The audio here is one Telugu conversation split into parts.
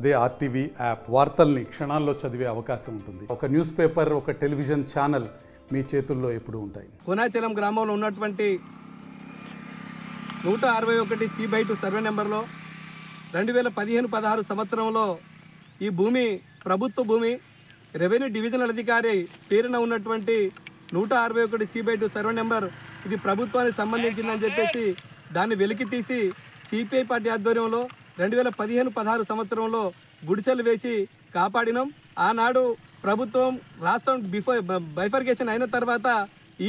అదే ఆర్టీవీ యాప్ వార్తల్ని క్షణాల్లో చదివే అవకాశం ఉంటుంది. ఒక న్యూస్ పేపర్, ఒక టెలివిజన్ ఛానల్ మీ చేతుల్లో ఎప్పుడూ ఉంటాయి. కోనాచలం గ్రామంలో ఉన్నటువంటి 161 C/2 సర్వే నెంబర్లో 2015-16 సంవత్సరంలో ఈ భూమి ప్రభుత్వ భూమి. రెవెన్యూ డివిజనల్ అధికారి పేరున ఉన్నటువంటి 161 C/2 సర్వే నెంబర్ ఇది ప్రభుత్వానికి సంబంధించిందని చెప్పేసి దాన్ని వెలికి తీసి సిపిఐ పార్టీ ఆధ్వర్యంలో 2015-16 సంవత్సరంలో గుడిసెలు వేసి కాపాడినాం. ఆనాడు ప్రభుత్వం రాష్ట్రం బైఫర్కేషన్ అయిన తర్వాత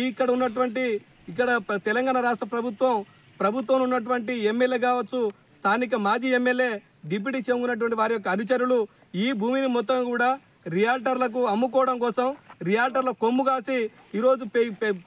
ఇక్కడ ఉన్నటువంటి తెలంగాణ రాష్ట్ర ప్రభుత్వం ఉన్నటువంటి ఎమ్మెల్యే కావచ్చు, స్థానిక మాజీ ఎమ్మెల్యే, డిప్యూటీ సీఎం ఉన్నటువంటి వారి యొక్క అనుచరులు ఈ భూమిని మొత్తం కూడా రియాల్టర్లకు అమ్ముకోవడం కోసం రియాల్టర్ల కొమ్ము కాసి ఈరోజు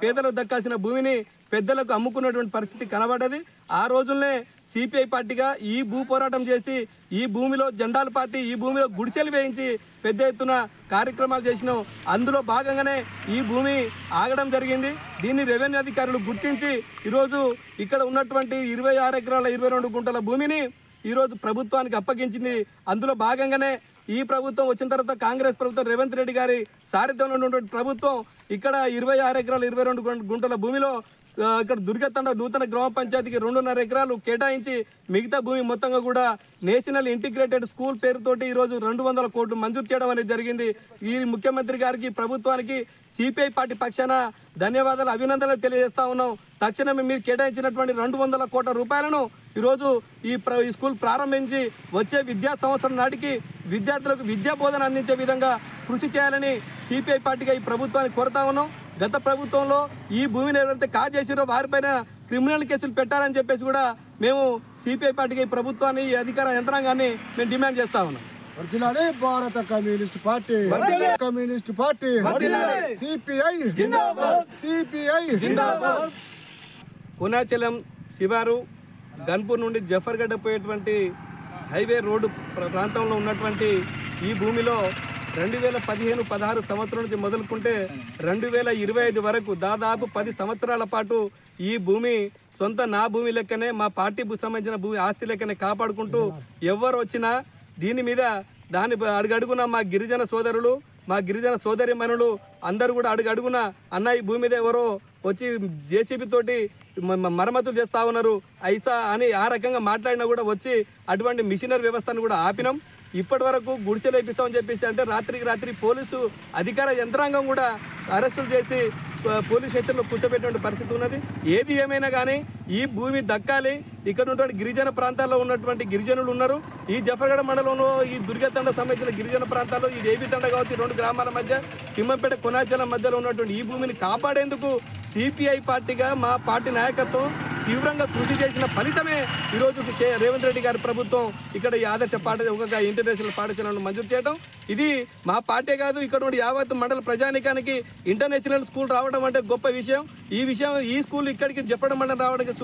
పేదలకు దక్కాల్సిన భూమిని పెద్దలకు అమ్ముకున్నటువంటి పరిస్థితి కనబడ్డది. ఆ రోజుల్నే సిపిఐ పార్టీగా ఈ భూ పోరాటం చేసి ఈ భూమిలో జెండాలు పాతి ఈ భూమిలో గుడిసెలు వేయించి పెద్ద ఎత్తున కార్యక్రమాలు చేసినాం. అందులో భాగంగానే ఈ భూమి ఆగడం జరిగింది. దీన్ని రెవెన్యూ అధికారులు గుర్తించి ఈరోజు ఇక్కడ ఉన్నటువంటి 26 ఎకరాల 22 గుంటల భూమిని ఈరోజు ప్రభుత్వానికి అప్పగించింది. అందులో భాగంగానే ఈ ప్రభుత్వం వచ్చిన తర్వాత కాంగ్రెస్ ప్రభుత్వం రేవంత్ రెడ్డి గారి సారథ్యంలో ఉన్నటువంటి ప్రభుత్వం ఇక్కడ 26 ఎకరాల 22 గుంటల భూమిలో ఇక్కడ దుర్గతండ నూతన గ్రామ పంచాయతీకి 2.5 ఎకరాలు కేటాయించి మిగతా భూమి మొత్తంగా కూడా నేషనల్ ఇంటిగ్రేటెడ్ స్కూల్ పేరుతోటి ఈరోజు 200 కోట్లు మంజూరు చేయడం అనేది జరిగింది. ఈ ముఖ్యమంత్రి గారికి ప్రభుత్వానికి సిపిఐ పార్టీ పక్షాన ధన్యవాదాలు, అభినందనలు తెలియజేస్తా ఉన్నాం. తక్షణమే మీరు కేటాయించినటువంటి 200 కోట్ల రూపాయలను ఈరోజు ఈ స్కూల్ ప్రారంభించి వచ్చే విద్యా సంవత్సరం నాటికి విద్యార్థులకు విద్యా బోధన అందించే విధంగా కృషి చేయాలని సిపిఐ పార్టీగా ఈ ప్రభుత్వాన్ని కోరుతా ఉన్నాం. గత ప్రభుత్వంలో ఈ భూమిని ఎవరైతే కాజేసారో వారిపైన క్రిమినల్ కేసులు పెట్టాలని చెప్పేసి కూడా మేము సిపిఐ పార్టీగా ఈ ప్రభుత్వాన్ని, ఈ అధికార యంత్రాంగాన్ని మేము డిమాండ్ చేస్తా ఉన్నాం. భారత communist party, communist party, CPI జిందాబాద్, సిపిఐ జిందాబాద్. కోనాచలం శివారు గన్పూర్ నుండి జఫర్గడ్డ పోయేటువంటి హైవే రోడ్డు ప్రాంతంలో ఉన్నటువంటి ఈ భూమిలో 2015-16 సంవత్సరం నుంచి మొదలుకుంటే 2025 వరకు దాదాపు 10 సంవత్సరాల పాటు ఈ భూమి నా భూమి లెక్కనే, మా పార్టీ సంబంధించిన భూమి ఆస్తి లెక్కనే కాపాడుకుంటూ ఎవరు వచ్చినా దీని మీద అడుగడుగున మా గిరిజన సోదరులు, మా గిరిజన సోదరిమణులు అందరూ కూడా అడుగడుగున అన్న ఈ భూమి మీద ఎవరో వచ్చి జేసీబీ తోటి మరమ్మతులు చేస్తూ ఉన్నారు ఐసా అని ఆ రకంగా మాట్లాడినా కూడా వచ్చి అటువంటి మిషనరీ వ్యవస్థను కూడా ఆపినాం. ఇప్పటి వరకు గుడిసెలు వేపిస్తామని చెప్పేసి అంటే రాత్రికి రాత్రి పోలీసు అధికార యంత్రాంగం కూడా అరెస్టులు చేసి పోలీస్ స్టేషన్లో కూర్చోబెట్టిన పరిస్థితి ఉన్నది. ఏది ఏమైనా కానీ ఈ భూమి దక్కాలి. ఇక్కడ ఉన్నటువంటి గిరిజన ప్రాంతాల్లో ఉన్నటువంటి గిరిజనులు ఉన్నారు. ఈ జఫర్గఢ మండలంలో ఈ దుర్గతండ సంబంధించిన గిరిజన ప్రాంతాల్లో ఈ ఏబీ తండ కావచ్చు, 2 గ్రామాల మధ్య తిమ్మంపేట కోనాచలం మధ్యలో ఉన్నటువంటి ఈ భూమిని కాపాడేందుకు సిపిఐ పార్టీగా మా పార్టీ నాయకత్వం తీవ్రంగా కృషి చేసిన ఫలితమే ఈరోజు రేవంత్ రెడ్డి గారి ప్రభుత్వం ఇక్కడ ఈ ఆదర్శ ఒక ఇంటర్నేషనల్ పాఠశాలను మంజూరు చేయడం. ఇది మా పార్టీ కాదు, ఇక్కడ నుండి యావత్ మండల ప్రజానికానికి ఇంటర్నేషనల్ స్కూల్ రావడం అంటే గొప్ప విషయం. ఈ స్కూల్ ఇక్కడికి జఫర్గఢ మండలం రావడానికి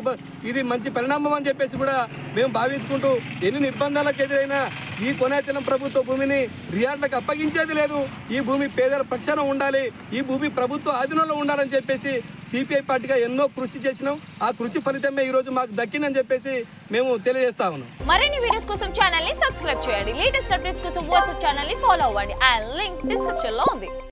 ఇది మంచి పరిణామం అని చెప్పేసి కూడా మేము భావించుకుంటూ ఎన్ని నిర్బంధాలకు ఎదురైనా ఈ కోనాచలం ప్రభుత్వ భూమిని రియార్డులకు అప్పగించేది లేదు. ఈ భూమి పేదల పక్షాన ఉండాలి, ఈ భూమి ప్రభుత్వ ఆధీనంలో ఉండాలని చెప్పేసి సిపిఐ పార్టీగా ఎన్నో కృషి చేసినాం. ఆ కృషి ఫలితమే ఈ రోజు మాకు దక్కిందని చెప్పేసి మేము తెలియజేస్తా ఉన్నాం. మరిన్ని వీడియోస్ కోసం ఛానల్ ని సబ్స్క్రైబ్ చేయండి. లేటెస్ట్ అప్డేట్స్ కోసం వాట్సాప్ ఛానల్ ని ఫాలో అవ్వండి. ఆ లింక్ డిస్క్రిప్షన్ లో ఉంది.